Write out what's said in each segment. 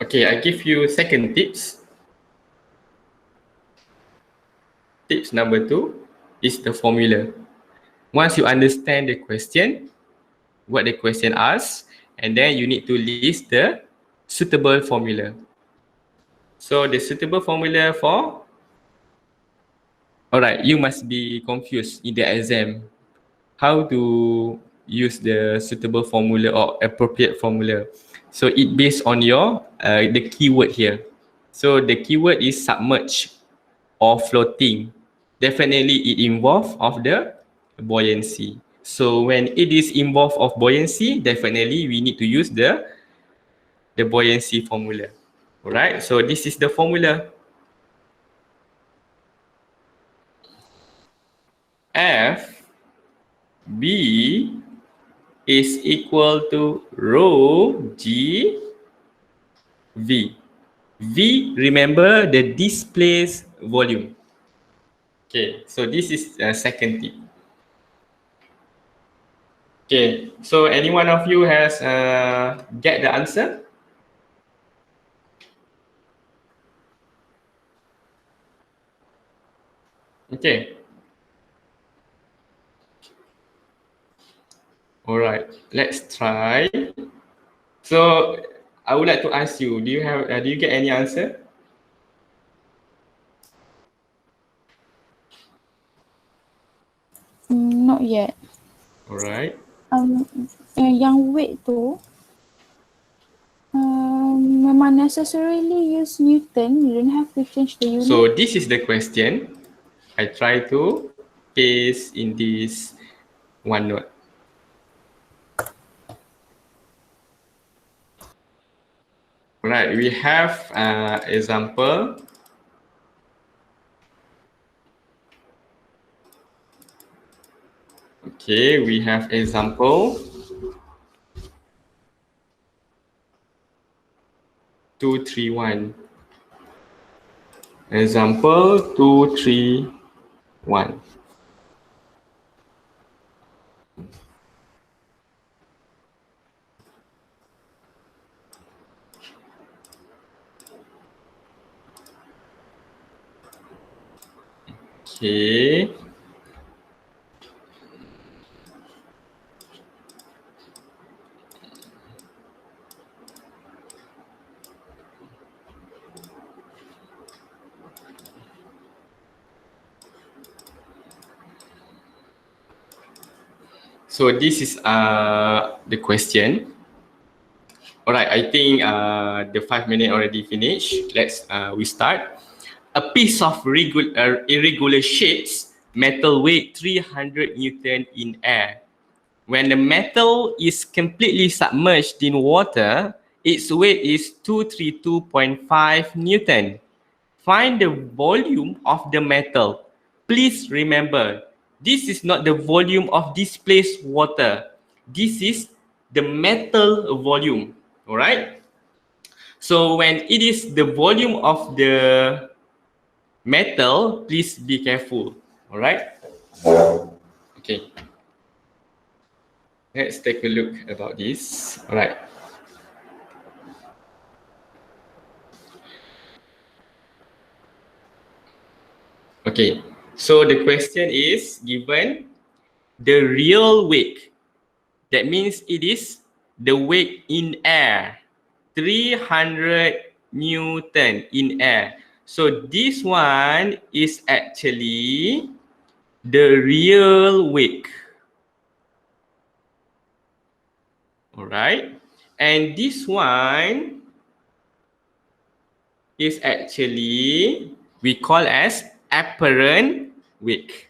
Okay, I give you second tips. Tips number 2 is the formula. Once you understand the question, what the question asks, and then you need to list the suitable formula. So the suitable formula for, alright, you must be confused in the exam how to use the suitable formula or appropriate formula. So it based on your the keyword here. So the keyword is submerged or floating. Definitely it involve of the buoyancy. So when it is involved of buoyancy, definitely we need to use the buoyancy formula. Alright, so this is the formula. F B is equal to rho G V. V, remember the displaced volume. Okay, so this is the second tip. Okay, so any one of you has get the answer? Okay. All right, let's try. So I would like to ask you, do you get any answer? Not yet. All right. Yang weight tu memang necessarily use Newton. You don't have to change the unit. So this is the question. I try to paste in this OneNote. Right, we have example. Okay, we have example 231. Example 231. Okay. So this is the question. All right, I think the 5 minutes already finished. Let's we start. A piece of irregular shapes, metal weight 300 Newton in air. When the metal is completely submerged in water, its weight is 232.5 Newton. Find the volume of the metal. Please remember, this is not the volume of displaced water. This is the metal volume. All right? So when it is the volume of the metal, please be careful. All right? Okay. Let's take a look about this. All right. Okay. So the question is given the real weight. That means it is the weight in air. 300 Newton in air. So this one is actually the real weight. All right. And this one is actually we call as apparent weight.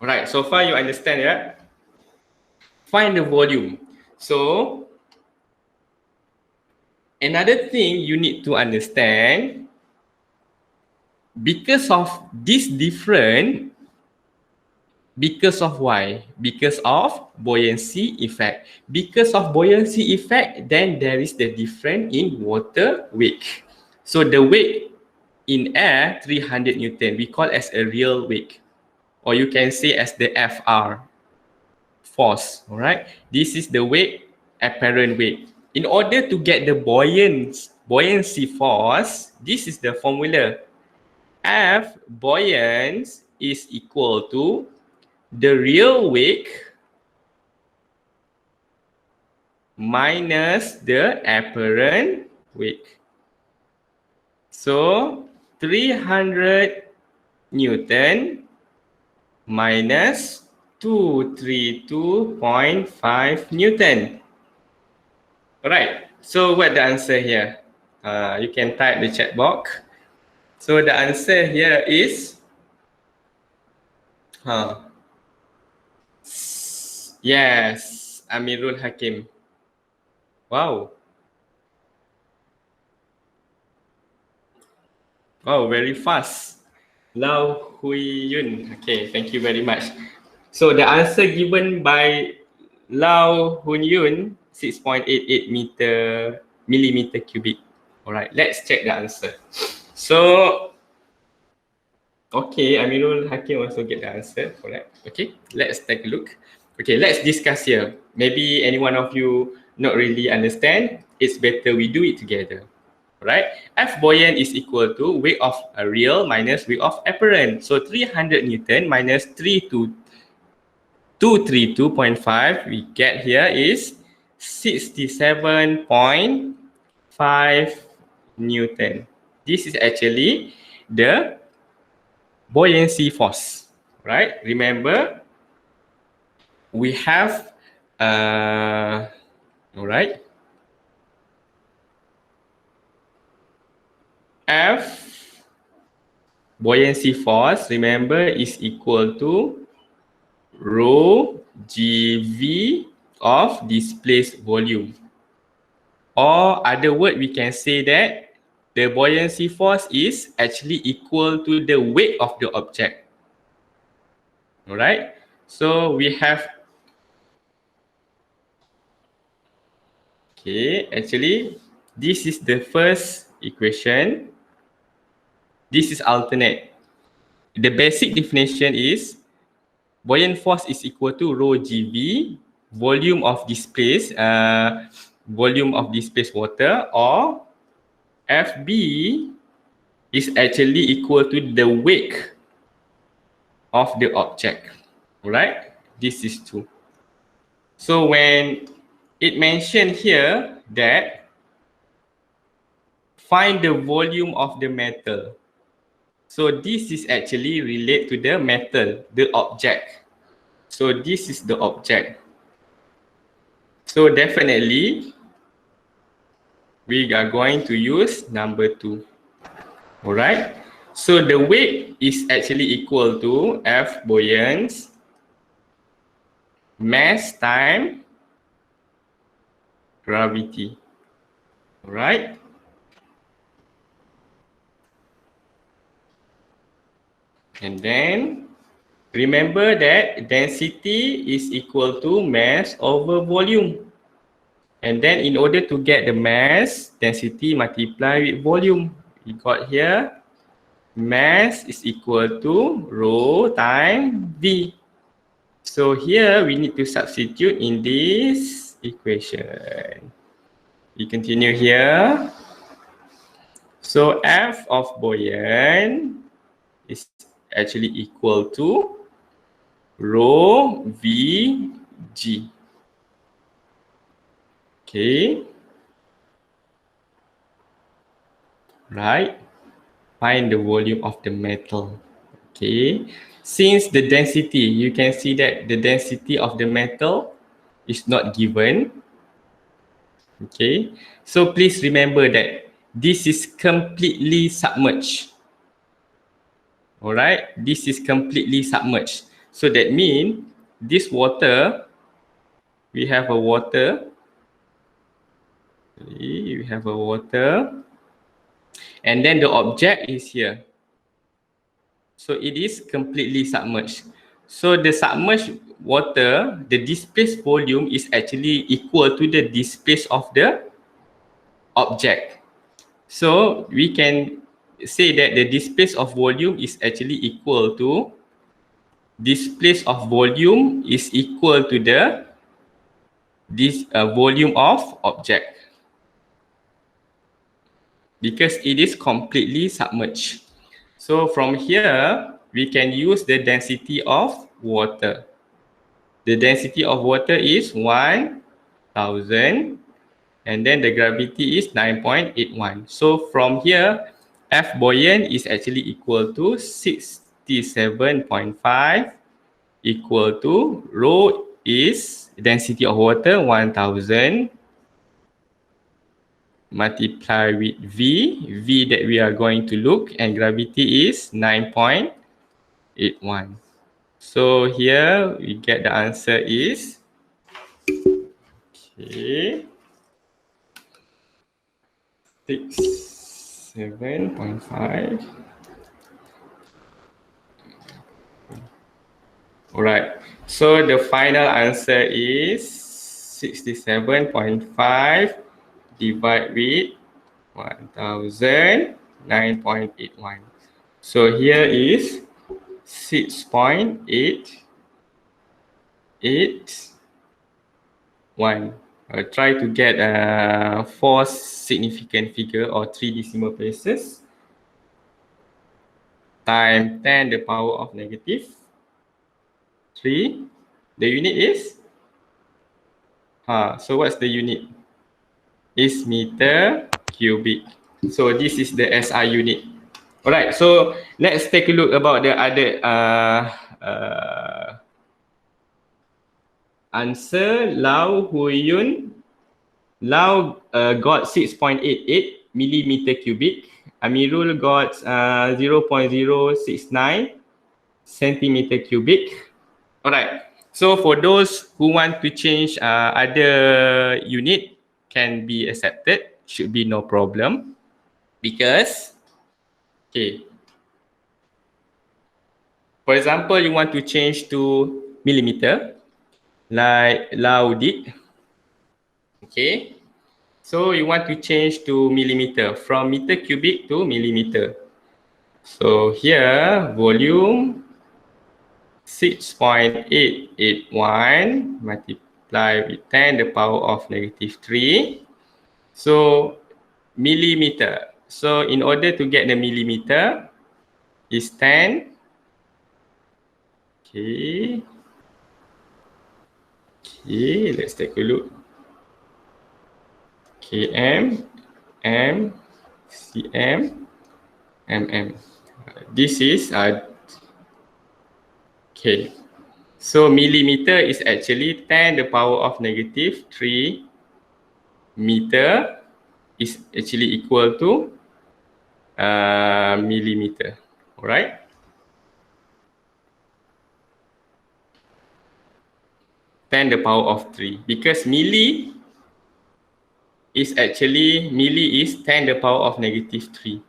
All right. So far you understand, yeah? Find the volume. So another thing you need to understand, because of this different, because of why? Because of buoyancy effect. Because of buoyancy effect, then there is the difference in water weight. So the weight in air, 300 Newton, we call as a real weight. Or you can say as the FR, force, all right? This is the weight apparent weight. In order to get the buoyancy force, this is the formula. F buoyant is equal to the real weight minus the apparent weight. So 300 Newton minus 232.5 Newton. Alright, so what the answer here? You can type the chat box. So the answer here is yes, Amirul Hakim. Wow. Oh, very fast. Lau Hui Yun. Okay, thank you very much. So the answer given by Lau Hui Yun, 6.88 millimeter cubic. All right, let's check the answer. So, okay, Amirul Hakim also get the answer. Correct. Okay, let's take a look. Okay, let's discuss here. Maybe any one of you not really understand. It's better we do it together. Right? F buoyant is equal to weight of a real minus weight of apparent. So 300 Newton minus 232.5 we get here is 67.5 Newton. This is actually the buoyancy force, right? Remember, we have, all right, F buoyancy force, remember, is equal to rho GV of displaced volume. Or other word, we can say that the buoyancy force is actually equal to the weight of the object. Alright, so we have, okay, actually, this is the first equation. This is alternate. The basic definition is buoyant force is equal to rho GV, volume of displaced water, or FB is actually equal to the weight of the object. Right? This is true. So when it mentioned here that find the volume of the metal. So this is actually related to the metal, the object. So this is the object. So definitely, we are going to use number 2. Alright. So the weight is actually equal to F buoyant mass time gravity. Alright. And then remember that density is equal to mass over volume. And then in order to get the mass, density multiply with volume. We got here mass is equal to rho times V. So here we need to substitute in this equation. We continue here. So F of buoyant is actually equal to rho Vg. Okay. Right. Find the volume of the metal. Okay. Since the density, you can see that the density of the metal is not given. Okay. So please remember that this is completely submerged. Alright, this is completely submerged. So that means this water, we have a water. We have a water. And then the object is here. So it is completely submerged. So the submerged water, the displaced volume is actually equal to the displace of the object. So we can say that the displace of volume is actually equal to displace of volume is equal to the this volume of object, because it is completely submerged. So from here, we can use the density of water. The density of water is 1000, and then the gravity is 9.81. So from here, F buoyant is actually equal to 67.5 equal to rho is density of water 1000 multiply with V that we are going to look, and gravity is 9.81. So here we get the answer is okay, 67.5. Alright, so the final answer is 67.5 divided with 1000, 9.81. So here is 6.881. Try to get 4 significant figure or 3 decimal places times 10 the power of negative 3. The unit is? So what's the unit? Is meter cubic. So this is the SI unit. Alright, so let's take a look about the other answer. Lau got 6.88 millimeter cubic. Amirul got 0.069 centimeter cubic. Alright, so for those who want to change other unit, can be accepted, should be no problem, because okay, for example, you want to change to millimeter like Lau did. Okay, so you want to change to millimeter from meter cubic to millimeter. So here volume 6.881 multiply with 10 the power of negative 3. So millimeter. So in order to get the millimeter is 10. Okay. Okay, let's take a look. km, m, cm, mm. This is okay. So millimeter is actually 10 the power of negative 3 meter is actually equal to millimeter. Alright. Ten the power of 3, because milli is 10 the power of negative 3.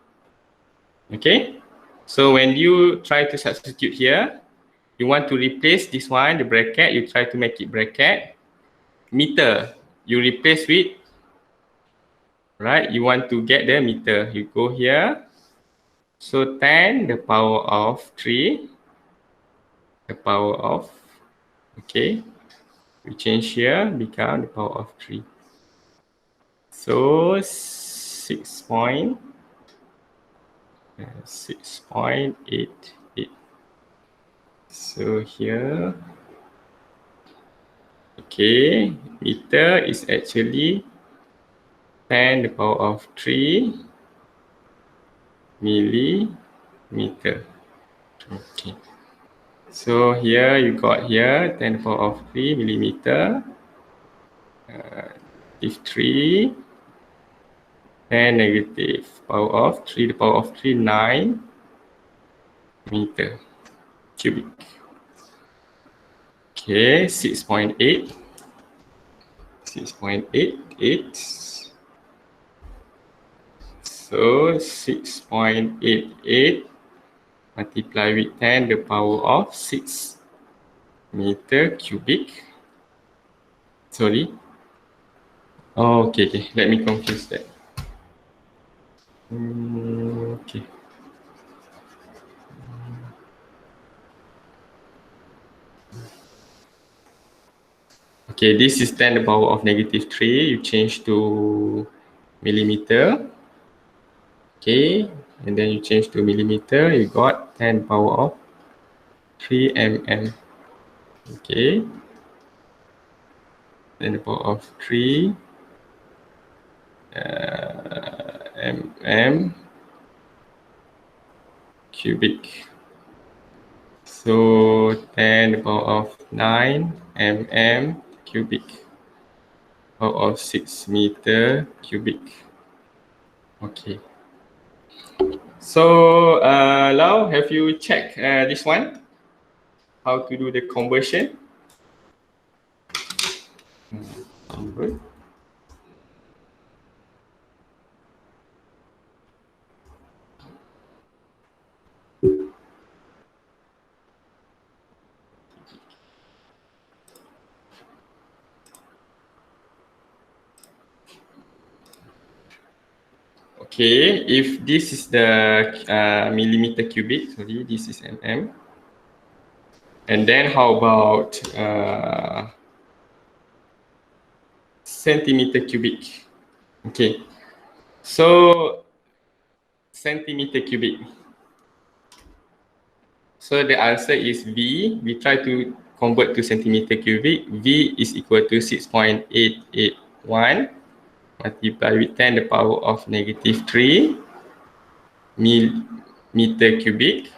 Okay, so when you try to substitute here, you want to replace this one, the bracket, you try to make it bracket. Meter, you replace with, right, you want to get the meter, you go here. So 10 the power of 3, the power of, okay, we change here, become the power of 3. So 6.88. So here, okay, meter is actually 10 the power of 3 millimeter. Okay. So here you got here 10 the power of 3 millimeter. If 3 and negative power of 3, the power of 3, 9 meter cubic. Okay, 6.8. 6.88. So 6.88 multiply with 10 the power of 6 meter cubic. Sorry. Oh, okay. Let me confuse that. Okay. Okay, this is 10 to the power of -3. You change to millimeter. Okay, and then you change to millimeter. You got 10 to the power of 3 mm. Okay, 10 to the power of 3 mm cubic. So 10 to the power of 9 mm cubic, power of 6 meter cubic. Okay. So Lau, have you checked this one? How to do the conversion? Good. Okay, if this is the millimeter cubic, sorry, this is mm. And then how about centimeter cubic? Okay, so centimeter cubic. So the answer is V. We try to convert to centimeter cubic. V is equal to 6.881 multiplied with 10 to the power of -3 meter cubic.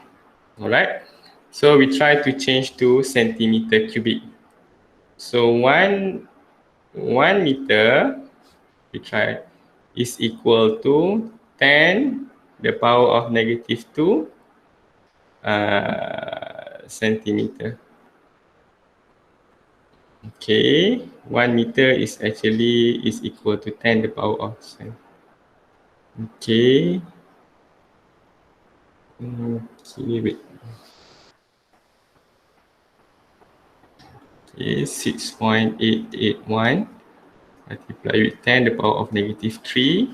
All right. So we try to change to centimeter cubic. So one meter we try is equal to 10 the power of -2 centimeter. Okay, 1 meter is actually is equal to 10 the power of 7. Okay. Okay, wait. Okay, 6.881 multiplied with 10 the power of -3.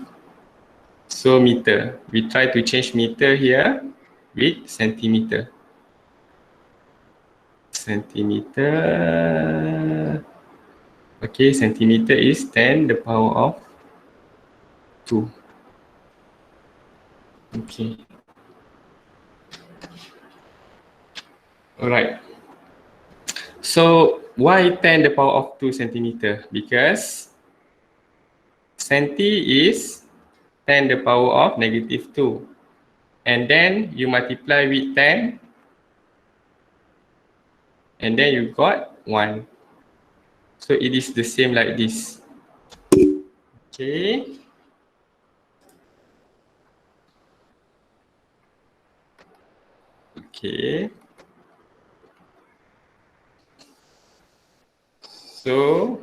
So meter. We try to change meter here with centimeter. Centimeter. Okay, centimeter is 10 the power of 2. Okay. Alright. So why 10 the power of 2 centimeter? Because centi is 10 the power of -2. And then you multiply with 10. And then you got 1. So it is the same like this. Okay. Okay. So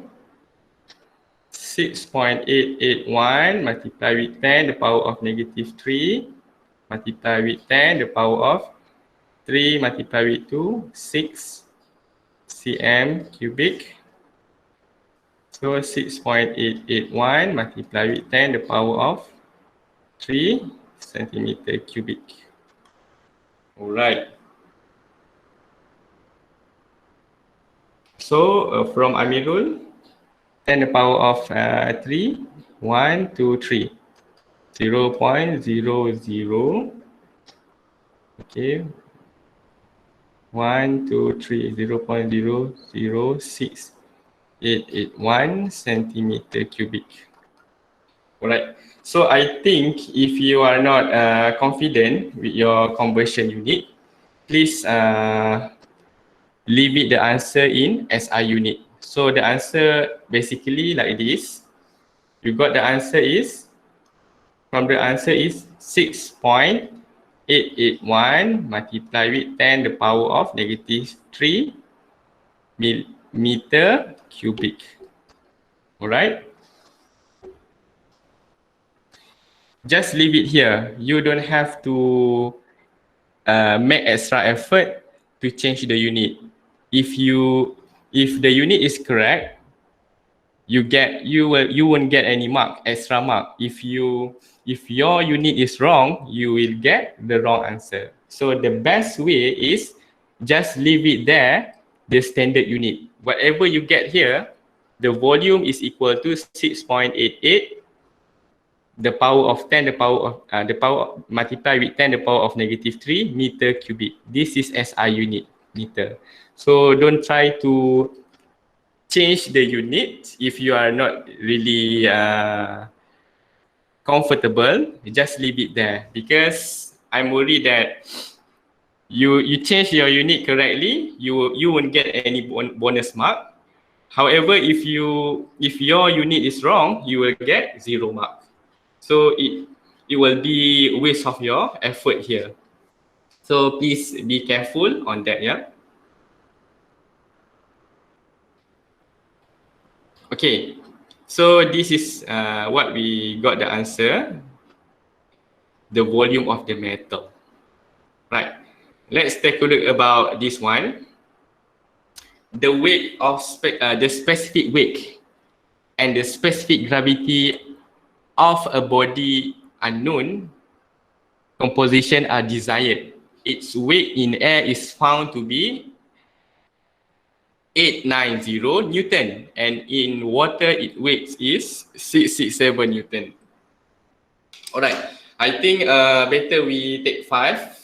6.881 multiplied with 10 the power of -3 multiplied with 10 the power of 3 multiplied with 2, 6 cm cubic. So 6.881 multiplied with 10 the power of 3 centimeter cubic. Alright. So from Amirul, 10 the power of 3, 1, 2, 3. 0.00. Okay. 1, 2, 3, 0.00681 centimeter cubic. Alright. So I think if you are not confident with your conversion unit, please leave it the answer in SI unit. So the answer basically like this. You got the answer is, from the answer is 6.881 multiplied with 10 the power of -3 meter cubic. Alright. Just leave it here. You don't have to make extra effort to change the unit. If the unit is correct, you won't get any mark, extra mark. If your unit is wrong, you will get the wrong answer. So the best way is just leave it there, the standard unit. Whatever you get here, the volume is equal to 6.88, the power of 10, the power multiplied with 10 the power of -3 meter cubic. This is SI unit, meter. So don't try to change the unit if you are not really comfortable. Just leave it there, because I'm worried that you change your unit correctly, you won't get any bonus mark. However, if your unit is wrong, you will get 0 mark. So it will be waste of your effort here. So please be careful on that, yeah. Okay, so this is what we got the answer. The volume of the metal. Right. Let's take a look about this one. The weight of the specific weight and the specific gravity of a body unknown composition are desired. Its weight in air is found to be 890 Newton, and in water its weight is 667 Newton. Alright, I think better we take 5.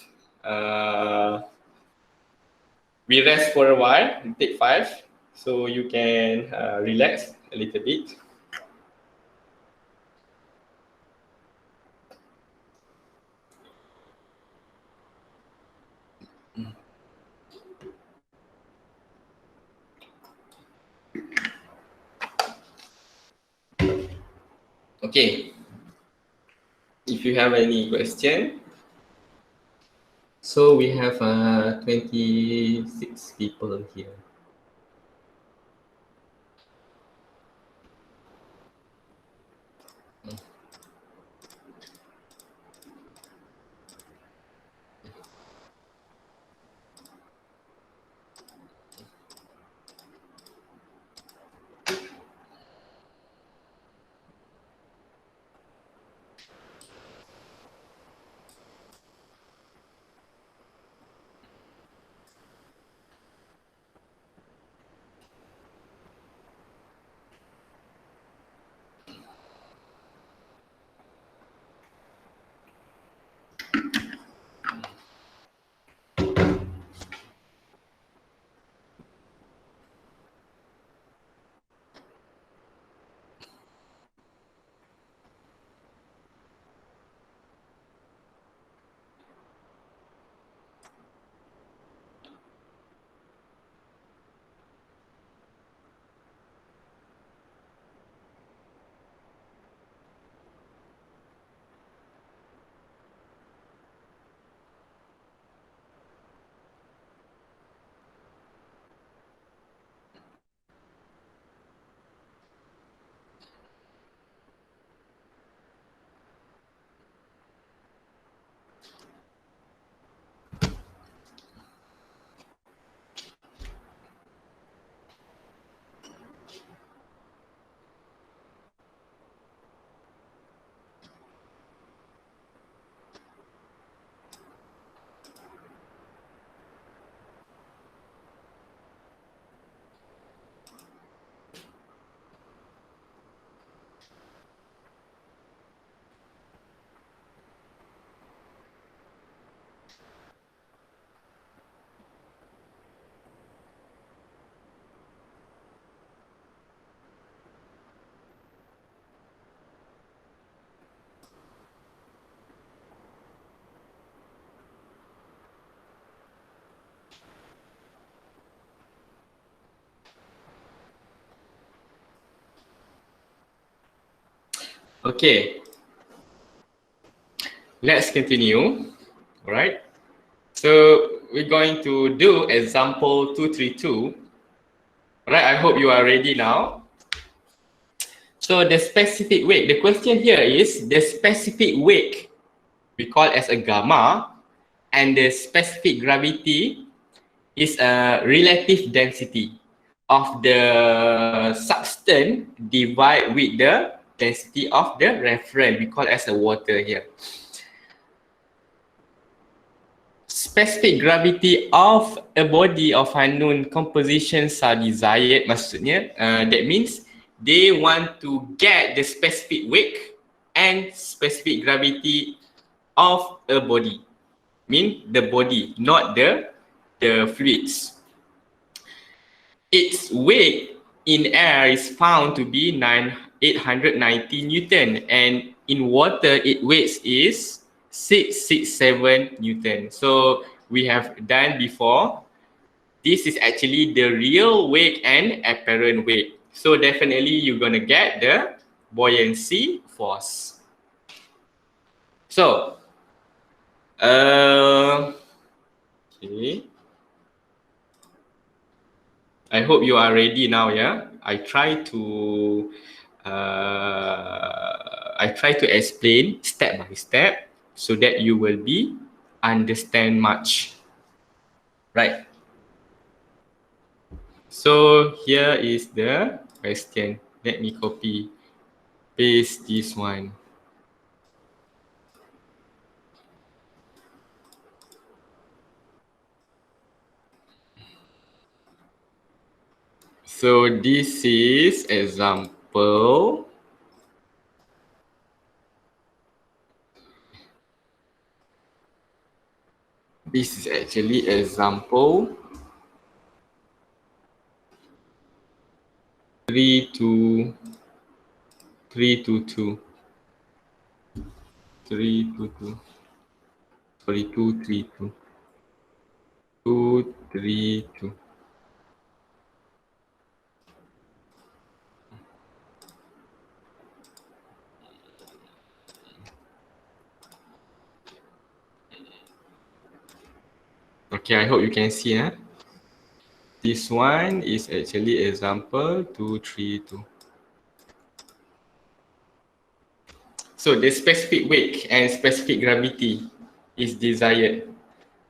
We rest for a while, take 5, so you can relax a little bit. Okay, if you have any question. So we have 26 people here. Okay, let's continue. All right, so we're going to do example 232. All right, I hope you are ready now. So the specific weight, the question here is the specific weight we call as a gamma, and the specific gravity is a relative density of the substance divided with the density of the reference, we call as a water here. specific gravity of a body of unknown compositions are desired, maksudnya that means they want to get the specific weight and specific gravity of a body. Mean the body, not the fluids. Its weight in air is found to be 890 Newton, and in water its weight is 667 Newton. So we have done before. This is actually the real weight and apparent weight. So definitely you're gonna get the buoyancy force. So, okay. I hope you are ready now, yeah. I try to explain step by step so that you will be understand much. Right. So here is the question. Let me copy paste this one. So this is example. This is actually example 322. 322. Sorry, 232. 232. Okay, I hope you can see. This one is actually example 232. So the specific weight and specific gravity is desired.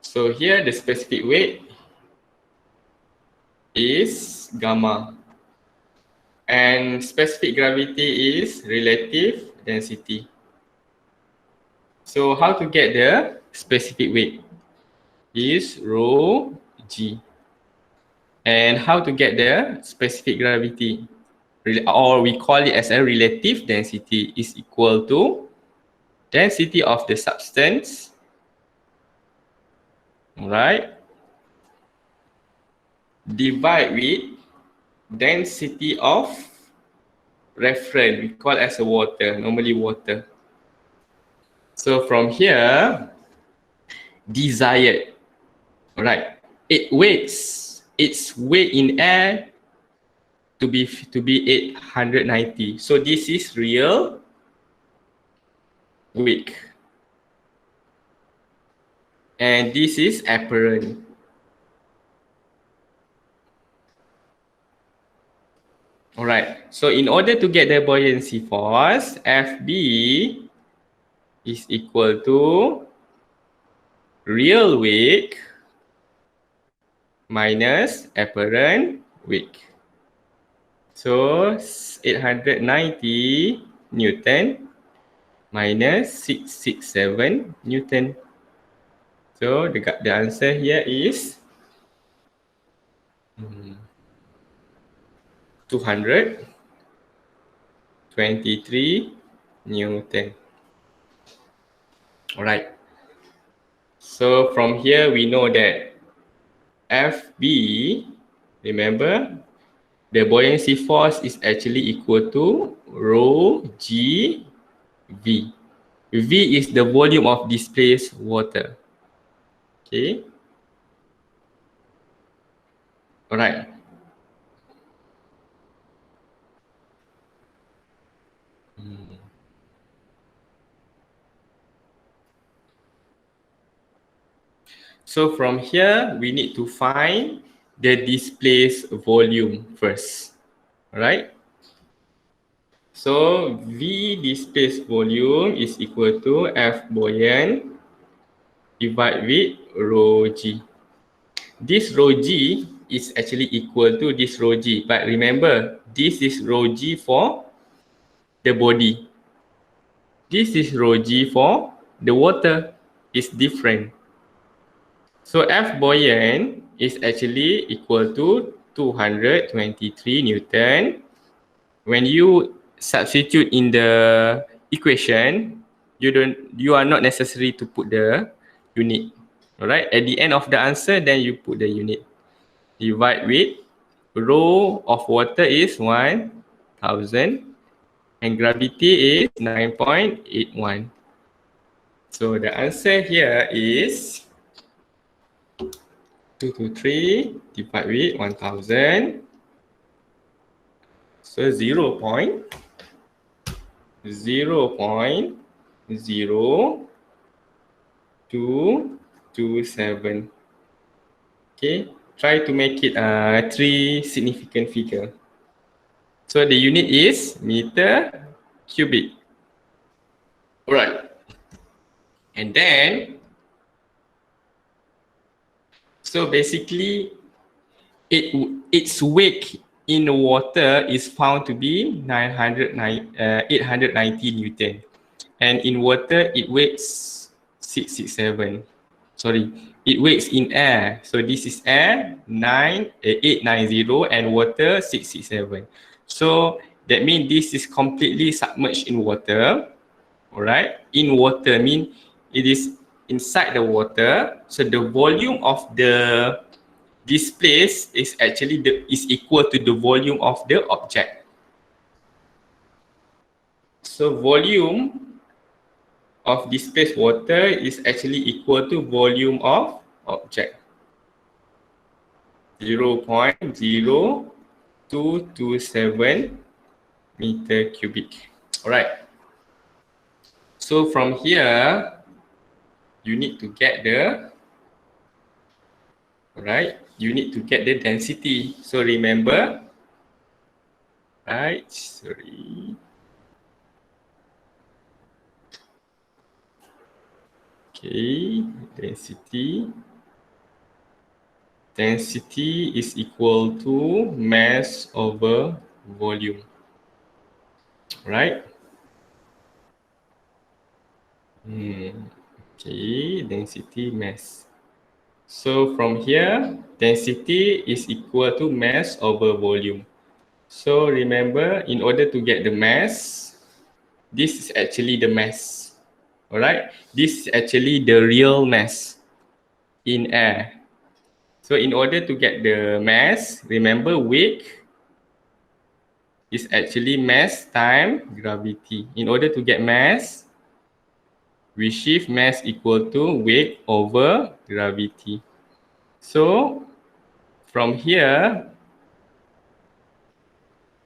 So here the specific weight is gamma. And specific gravity is relative density. So how to get the specific weight is rho g. And how to get the specific gravity, or we call it as a relative density, is equal to density of the substance, right, divide with density of reference, we call as a water, normally water. So from here, desired, right, its weight in air to be 890. So this is real weight, and this is apparent. All right, so in order to get the buoyancy force, FB is equal to real weight minus apparent weight. So 890 Newton minus 667 Newton. So the answer here is 223 Newton. All right. So from here we know that FB, remember, the buoyancy force is actually equal to rho g V. V is the volume of displaced water. Okay. All right. So from here, we need to find the displaced volume first. All right. So V displaced volume is equal to F buoyant divided with rho G. This rho G is actually equal to this rho G. But remember, this is rho G for the body. This is rho G for the water. It's different. So F buoyant is actually equal to 223 Newton. When you substitute in the equation, you are not necessary to put the unit. Alright, at the end of the answer, then you put the unit. Divide with rho of water is 1000 and gravity is 9.81. So the answer here is 223 divided with 1000. So 0.0227. Okay, try to make it 3 significant figure. So the unit is meter cubic. Alright. And then, so basically, its weight in the water is found to be 890 Newton. And in water, it weighs 667. Sorry, it weighs in air. So this is air, 890, and water, 667. So that means this is completely submerged in water. Alright, in water mean it is inside the water. So the volume of the displaced is actually is equal to the volume of the object. So volume of displaced water is actually equal to volume of object. 0.0227 meter cubic. Alright. So from here, you need to get the, right? You need to get the density. So remember, right? Sorry. Okay, density. Density is equal to mass over volume, right? Okay, density mass. So from here, density is equal to mass over volume. So remember, in order to get the mass, this is actually the mass. Alright, this is actually the real mass in air. So in order to get the mass, remember weight is actually mass times gravity. In order to get mass, we shift mass equal to weight over gravity. So from here,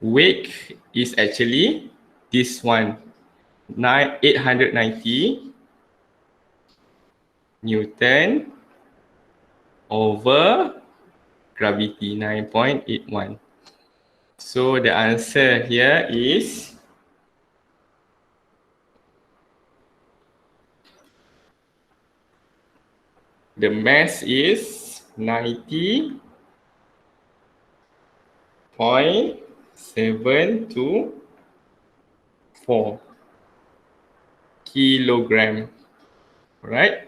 weight is actually this one, 890 Newton over gravity, 9.81. So the answer here is the mass is 90.724 kilogram. Right?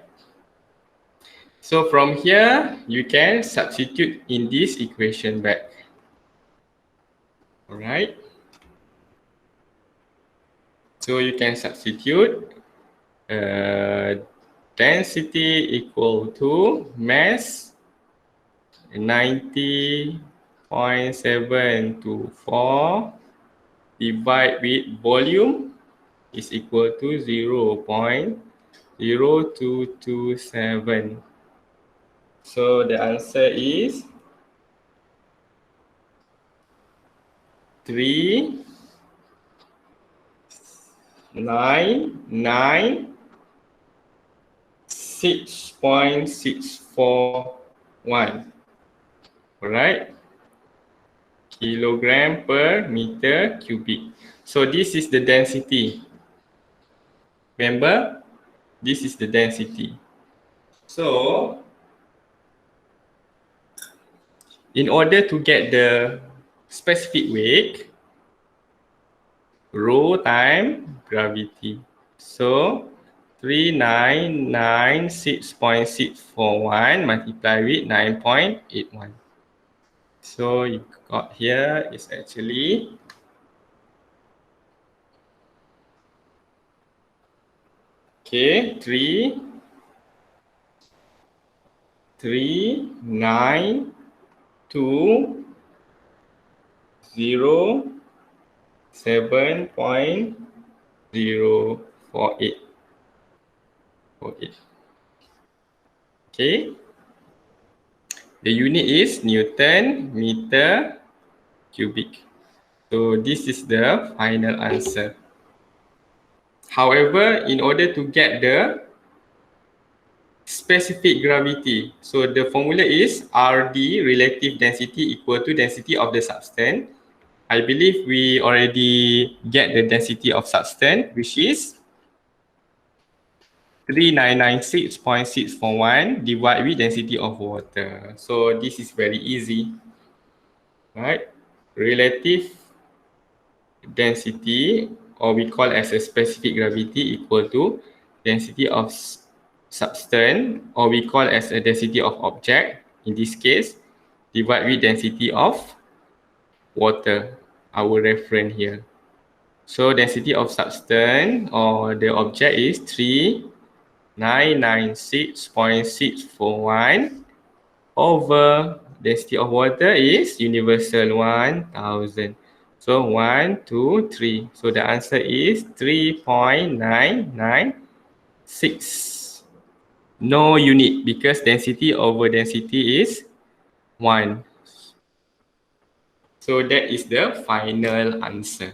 So from here, you can substitute in this equation back. Alright. So you can substitute density equal to mass 90.724 divide with volume is equal to 0.0227. So the answer is 3,996.641. Alright, kilogram per meter cubic. So this is the density. Remember, this is the density. So in order to get the specific weight, rho times gravity. So 3996.641 multiplied with 9.81. So you got here is actually okay, 39207.048. Okay. The unit is Newton meter cubic. So this is the final answer. However, in order to get the specific gravity, so the formula is RD, relative density, equal to density of the substance. I believe we already get the density of substance, which is 3996.641 divided with density of water. So this is very easy, right? Relative density, or we call as a specific gravity, equal to density of substance, or we call as a density of object, in this case, divided with density of water, our reference here. So density of substance or the object is 3996.641 over density of water is universal 1000. So 1, 2, 3. So the answer is 3.996. No unit because density over density is 1. So that is the final answer.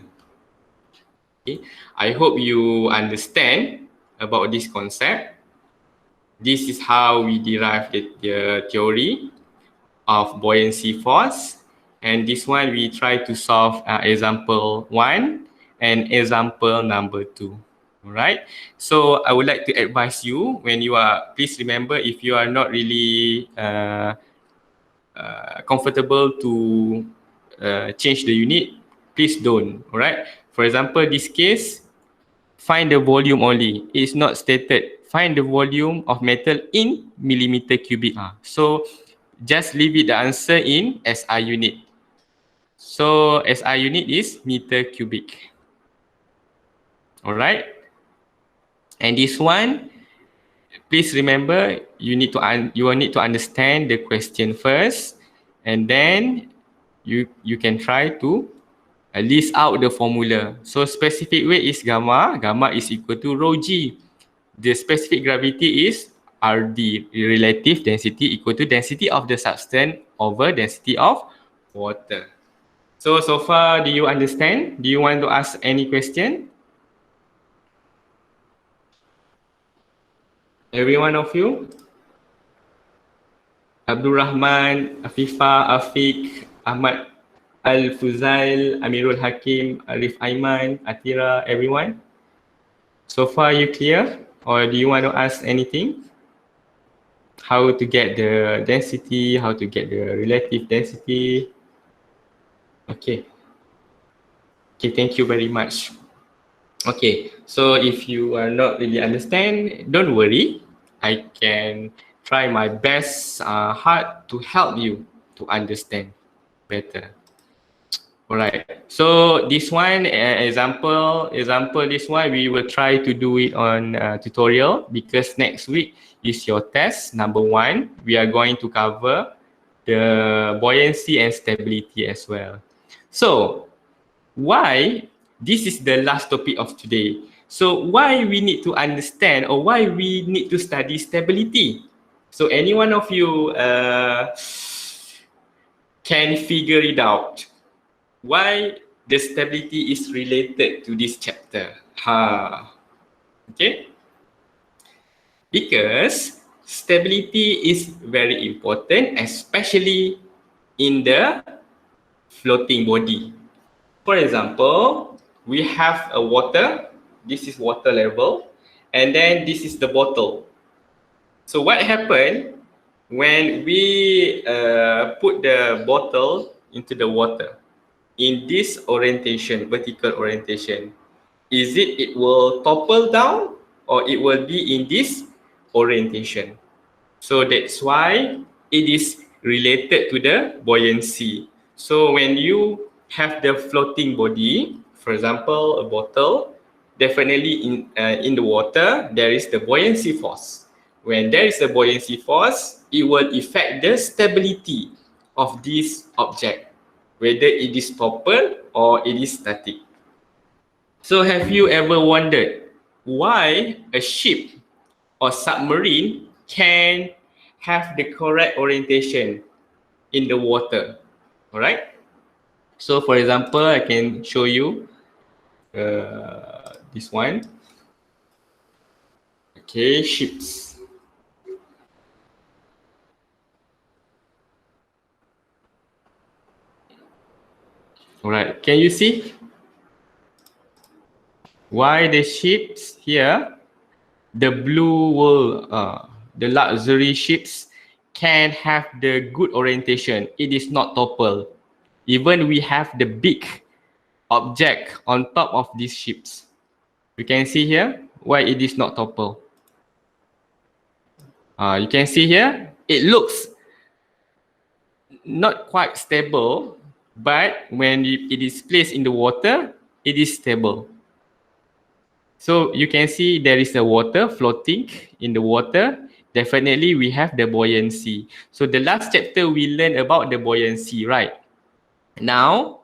Okay. I hope you understand about this concept. This is how we derive the theory of buoyancy force. And this one we try to solve example 1 and example number 2. All right. So I would like to advise you, when you are, please remember, if you are not really comfortable to change the unit, please don't. All right. For example, this case, find the volume only. It's not stated. Find the volume of metal in millimeter cubic. So just leave it the answer in SI unit. So SI unit is meter cubic. Alright. And this one, please remember, you will need to understand the question first, and then you can try to list out the formula. So specific weight is gamma. Gamma is equal to rho g. The specific gravity is RD, relative density, equal to density of the substance over density of water. So far, do you understand? Do you want to ask any question? Every one of you? Abdul Rahman, Afifa, Afiq, Ahmad Al-Fuzail, Amirul Hakim, Arif Aiman, Atira, everyone? So far, you clear? Or do you want to ask anything? How to get the density, how to get the relative density? Okay. Okay, thank you very much. Okay, so if you are not really understand, don't worry. I can try my best hard to help you to understand better. Alright, so this one example this one we will try to do it on tutorial, because next week is your test number 1. We are going to cover the buoyancy and stability as well. So why this is the last topic of today? So why we need to understand, or why we need to study stability? So any one of you can figure it out why the stability is related to this chapter. Okay, because stability is very important, especially in the floating body. For example, we have a water. This is water level, and then this is the bottle. So what happened when we put the bottle into the water in this orientation, vertical orientation? Is it will topple down or it will be in this orientation. So that's why it is related to the buoyancy. So when you have the floating body, for example, a bottle, definitely in the water, there is the buoyancy force. When there is a buoyancy force, it will affect the stability of this object, whether it is toppled or it is static. So have you ever wondered why a ship or submarine can have the correct orientation in the water? All right. So for example, I can show you this one. Okay, ships. All right. Can you see why the ships here, the blue will, the luxury ships can have the good orientation? It is not toppled. Even we have the big object on top of these ships. You can see here why it is not toppled. You can see here, it looks not quite stable, but when it is placed in the water, it is stable. So you can see there is a water floating in the water. Definitely we have the buoyancy. So the last chapter we learned about the buoyancy, right? Now,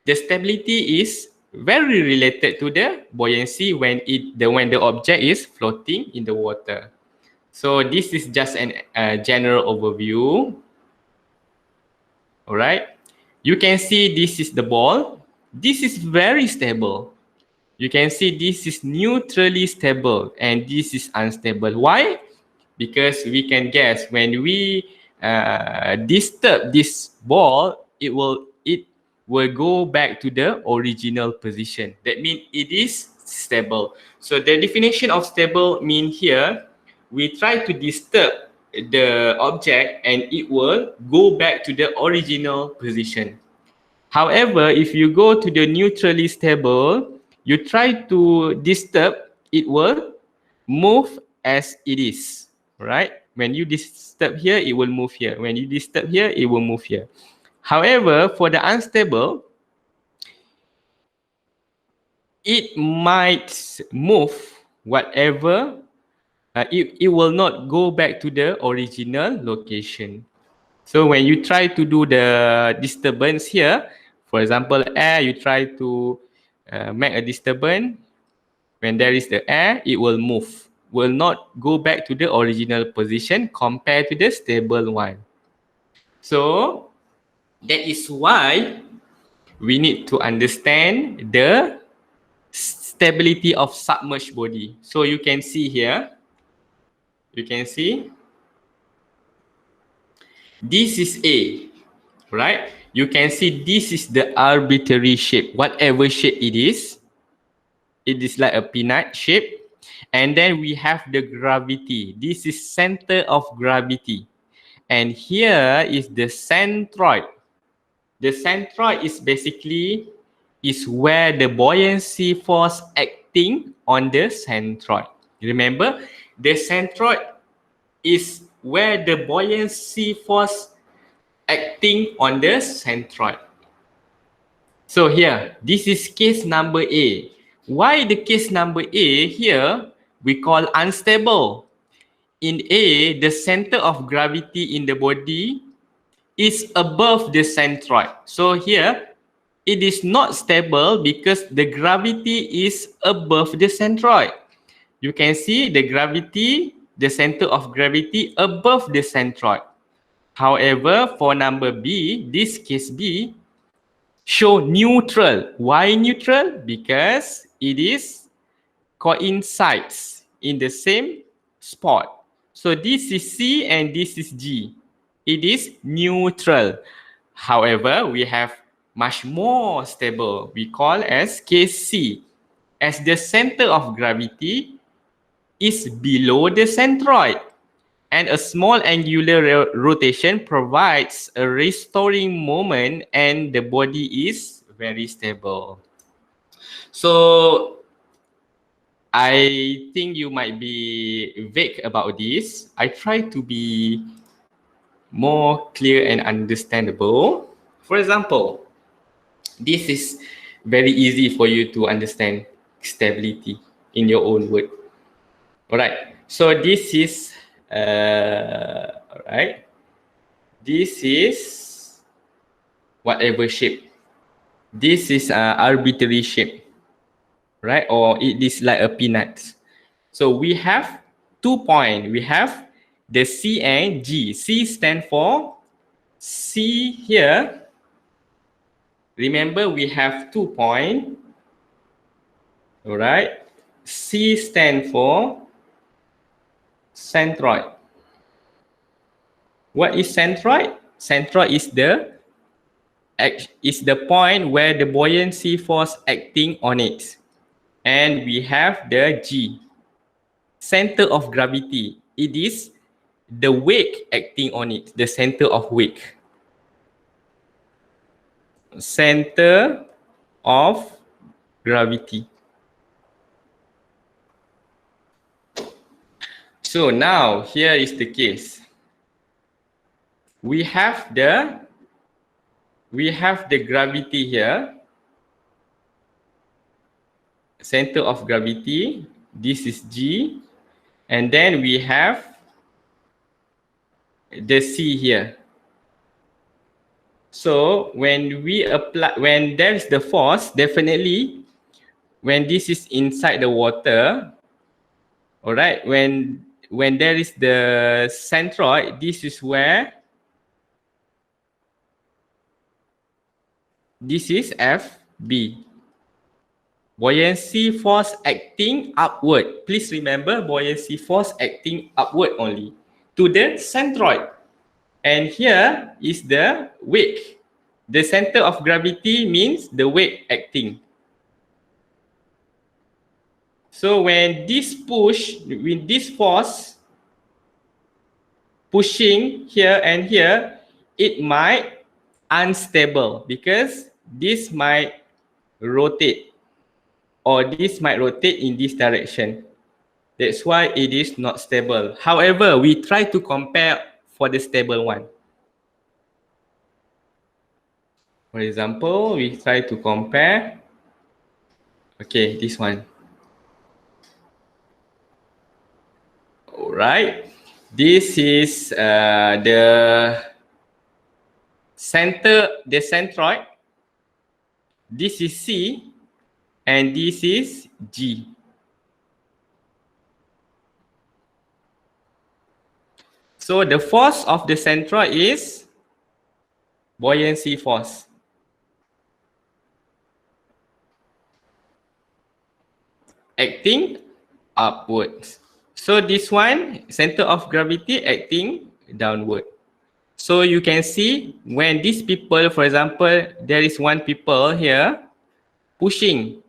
the stability is very related to the buoyancy when the object is floating in the water. So this is just a general overview. All right. You can see this is the ball. This is very stable. You can see this is neutrally stable and this is unstable. Why? Because we can guess when we disturb this ball, it will go back to the original position. That means it is stable. So the definition of stable mean here, we try to disturb the object and it will go back to the original position. However, if you go to the neutrally stable, you try to disturb, it will move as it is, right? When you disturb here, it will move here. When you disturb here, it will move here. However, for the unstable, it might move whatever, it will not go back to the original location. So when you try to do the disturbance here, for example, air, you try to make a disturbance. When there is the air, it will move, will not go back to the original position compared to the stable one. So that is why we need to understand the stability of submerged body. So you can see here, you can see this is A, right? You can see this is the arbitrary shape, whatever shape it is like a peanut shape. And then we have the gravity. This is center of gravity. And here is the centroid. The centroid is basically where the buoyancy force acting on the centroid. Remember, the centroid is where the buoyancy force acting on the centroid. So here, this is case number A. Why the case number A here we call unstable? In A, the center of gravity in the body is above the centroid. So here, it is not stable because the gravity is above the centroid. You can see the gravity, the center of gravity above the centroid. However, for number B, this case B, show neutral. Why neutral? Because it is coincides in the same spot. So this is C and this is G. It is neutral. However, we have much more stable. We call as case C, as the center of gravity is below the centroid. And a small angular rotation provides a restoring moment and the body is very stable. So I think you might be vague about this. I try to be more clear and understandable. For example, this is very easy for you to understand stability in your own word. All right. So this is all right. This is whatever shape. This is arbitrary shape, right? Or it is like a peanut. So we have 2 points. We have the C and G. C stand for C here. Remember, we have 2 points. All right. C stand for centroid. What is centroid? Centroid is the point where the buoyancy force acting on it. And we have the G, center of gravity. It is the weight acting on it, the center of weight. Center of gravity. So now here is the case. We have the gravity here. Center of gravity. This is G. And then we have the C here. So when there is the force, definitely when this is inside the water, all right, when there is the centroid, this is where this is FB. Buoyancy force acting upward. Please remember, buoyancy force acting upward only to the centroid. And here is the weight. The center of gravity means the weight acting. So when this with this force pushing here and here, it might unstable because this might rotate, or this might rotate in this direction. That's why it is not stable. However, we try to compare for the stable one. For example, we try to compare. Okay, this one. All right. This is the centroid. This is C, and this is G. So the force of the centroid is buoyancy force. Acting upwards. So this one, center of gravity acting downward. So you can see when these people, for example, there is one people here pushing,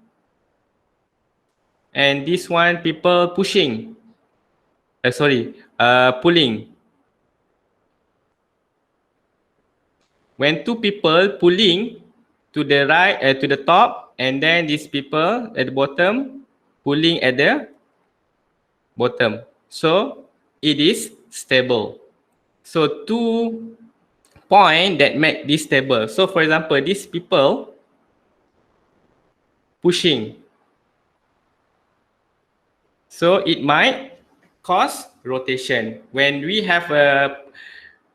and this one people pushing. Pulling. When two people pulling to the right, to the top, and then these people at the bottom pulling at the bottom. So it is stable. So 2 points that make this stable. So for example, these people pushing. So it might cause rotation. When we have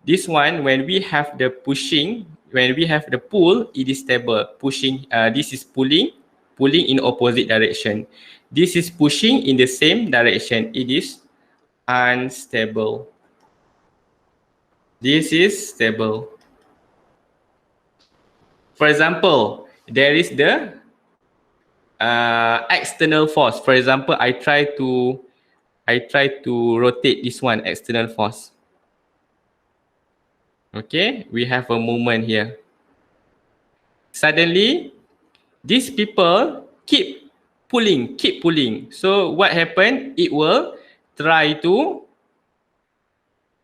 this one, when we have the pushing, when we have the pull, it is stable. Pushing, this is pulling in opposite direction. This is pushing in the same direction. It is unstable. This is stable. For example, there is the external force. For example, I try to rotate this one, external force. Okay, we have a movement here. Suddenly, these people keep pulling. So what happened? It will try to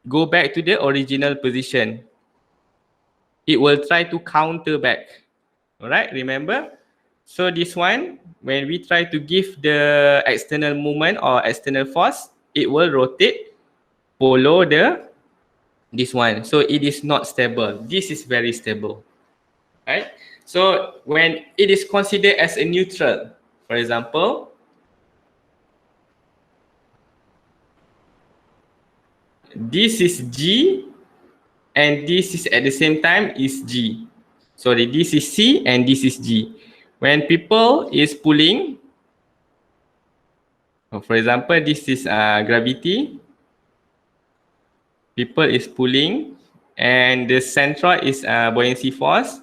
go back to the original position. It will try to counter back. All right, remember? So this one, when we try to give the external movement or external force, it will rotate follow this one. So it is not stable. This is very stable, right? So when it is considered as a neutral, for example, this is G and this is at the same time is G. Sorry, this is C and this is G. When people is pulling, for example, this is gravity. People is pulling and the centroid is buoyancy force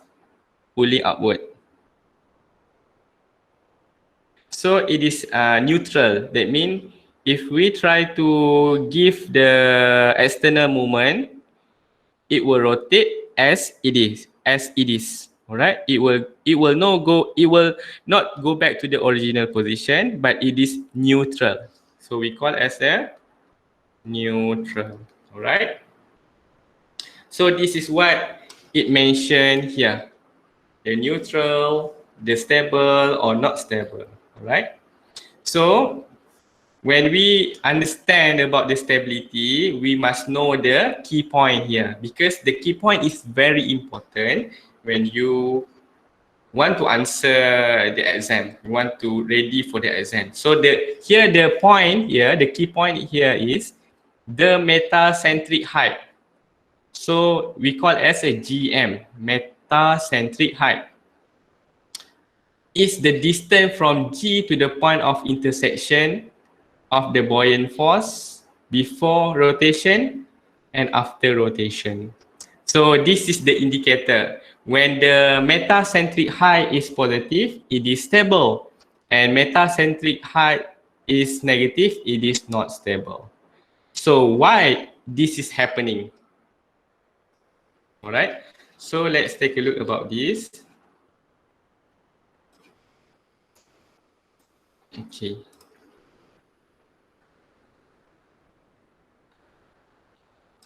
pulling upward. So it is neutral. That means if we try to give the external movement, it will rotate as it is. All right. It will not go back to the original position, but it is neutral. So we call as a neutral. All right. So this is what it mentioned here. The neutral, the stable or not stable. All right. So when we understand about the stability, we must know the key point here, because the key point is very important when you want to answer the exam, you want to ready for the exam. So the key point here is the metacentric height. So we call as a GM, metacentric height. Is the distance from G to the point of intersection of the buoyant force before rotation and after rotation. So this is the indicator. When the metacentric height is positive, it is stable. And metacentric height is negative, it is not stable. So why this is happening? All right. So let's take a look about this. Okay.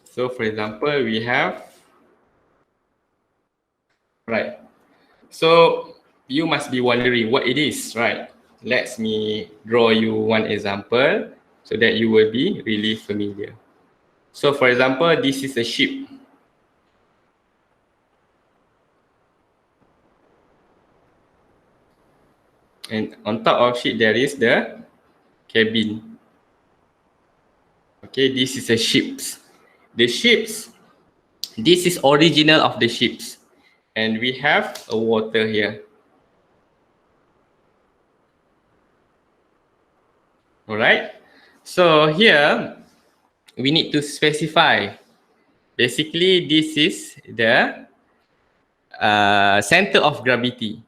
So for example, we have, right. So you must be wondering what it is, right? Let me draw you one example so that you will be really familiar. So for example, this is a ship. And on top of ship, there is the cabin. Okay, this is a ships. The ships, this is original of the ships. And we have a water here. All right. So here, we need to specify. Basically, this is the center of gravity.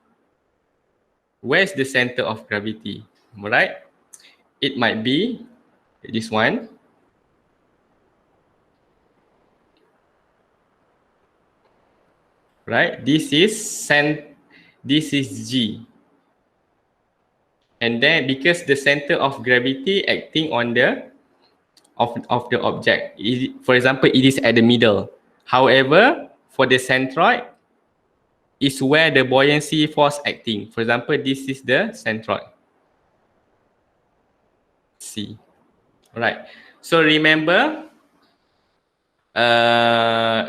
Where's the center of gravity? All right. It might be this one. Right. This is G. And then because the center of gravity acting on the of the object. For example, it is at the middle. However, for the centroid, is where the buoyancy force acting. For example, this is the centroid. C. All right. So remember,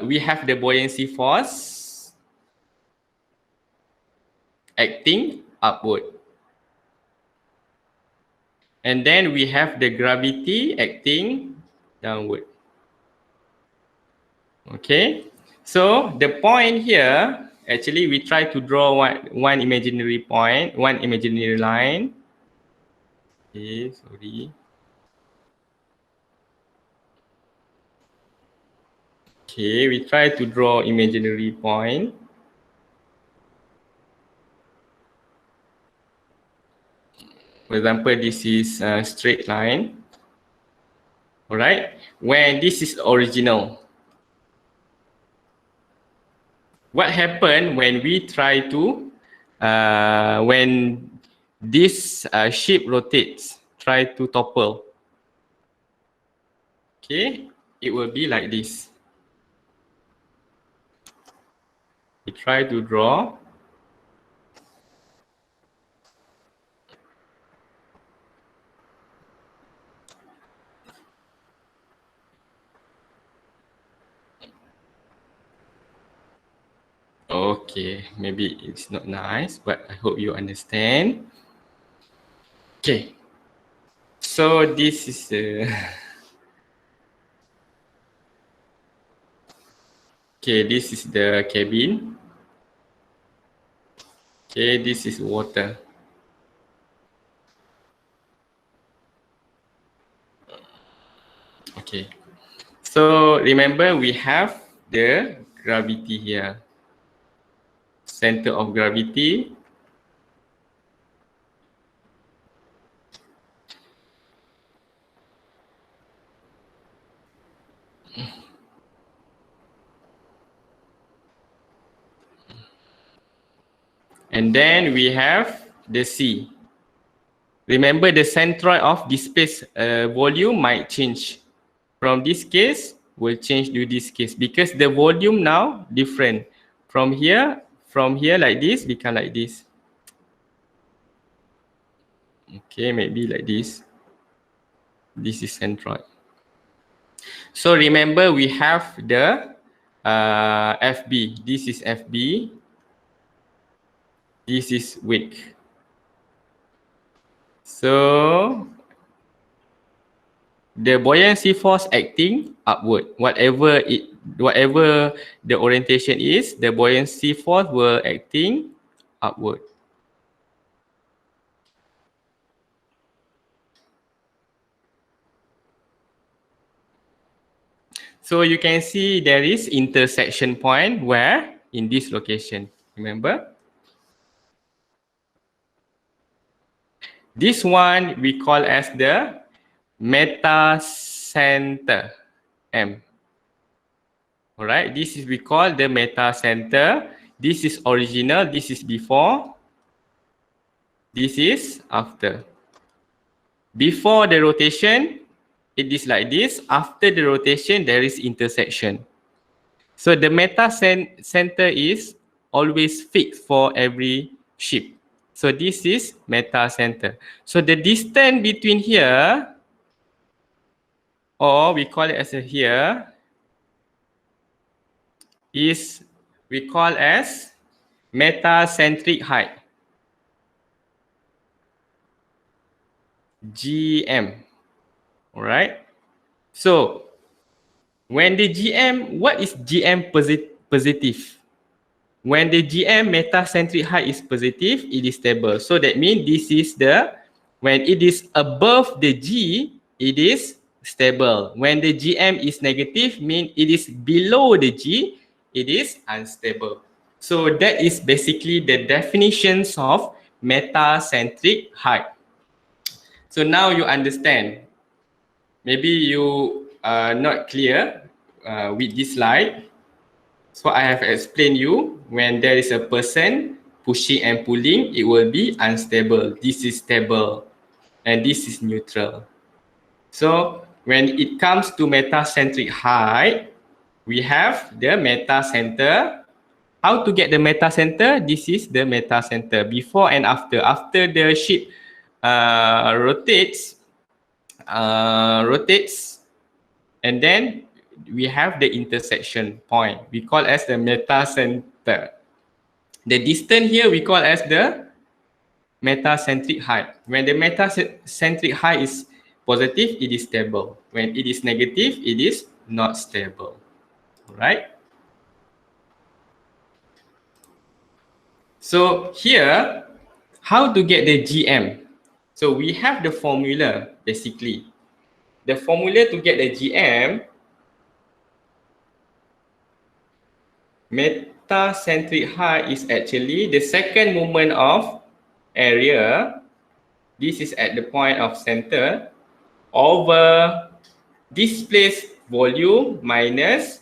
we have the buoyancy force acting upward. And then we have the gravity acting downward. Okay. So the point here, actually we try to draw one imaginary point, one imaginary line. Okay, sorry. Okay, we try to draw imaginary point. For example, this is a straight line. All right. When this is original, what happened when we try to, when this ship rotates, try to topple? Okay, it will be like this. We try to draw. Okay, maybe it's not nice, but I hope you understand. Okay. So this is the okay, this is the cabin. Okay, this is water. Okay. So remember we have the gravity here. Center of gravity. And then we have the sea. Remember the centroid of displaced volume might change. From this case, will change to this case because the volume now different. From here like this, become like this. Okay, maybe like this. This is centroid. So remember we have the FB. This is FB. This is wake. So the buoyancy force acting upward. Whatever the orientation is, the buoyancy force will acting upward. So you can see there is intersection point where in this location. Remember? This one we call as the metacenter M. All right, this is we call the metacenter. This is original, this is before, this is after. Before the rotation, it is like this. After the rotation, there is intersection. So the metacenter is always fixed for every ship. So this is metacenter. So the distance between here, or we call it as a here, is we call as metacentric height. GM. All right. So when the GM, what is GM positive? When the GM metacentric height is positive, it is stable. So that means this is the, when it is above the G, it is stable. When the GM is negative, means it is below the G, it is unstable. So that is basically the definitions of metacentric height. So now you understand. Maybe you are not clear with this slide. So I have explained you when there is a person pushing and pulling, it will be unstable. This is stable and this is neutral. So when it comes to metacentric height, we have the metacenter. How to get the metacenter? This is the metacenter before and after. After the ship rotates, and then we have the intersection point. We call as the metacenter. The distance here we call as the metacentric height. When the metacentric height is positive, it is stable. When it is negative, it is not stable. All right. So here, how to get the GM? So we have the formula basically. The formula to get the GM, metacentric height is actually the second moment of area. This is at the point of center over displaced volume minus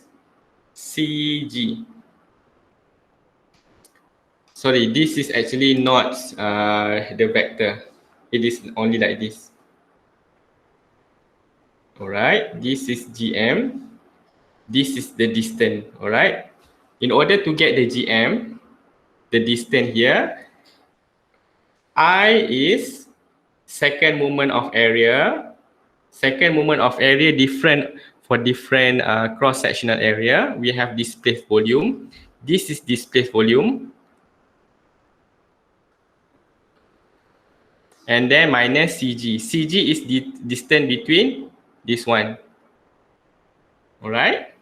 CG. Sorry, this is actually not the vector. It is only like this. All right, this is GM. This is the distance. All right. In order to get the GM, the distance here, I is second moment of area. Second moment of area different for different cross-sectional area. We have displaced volume. This is displaced volume. And then minus CG. CG is the distance between this one. Alright?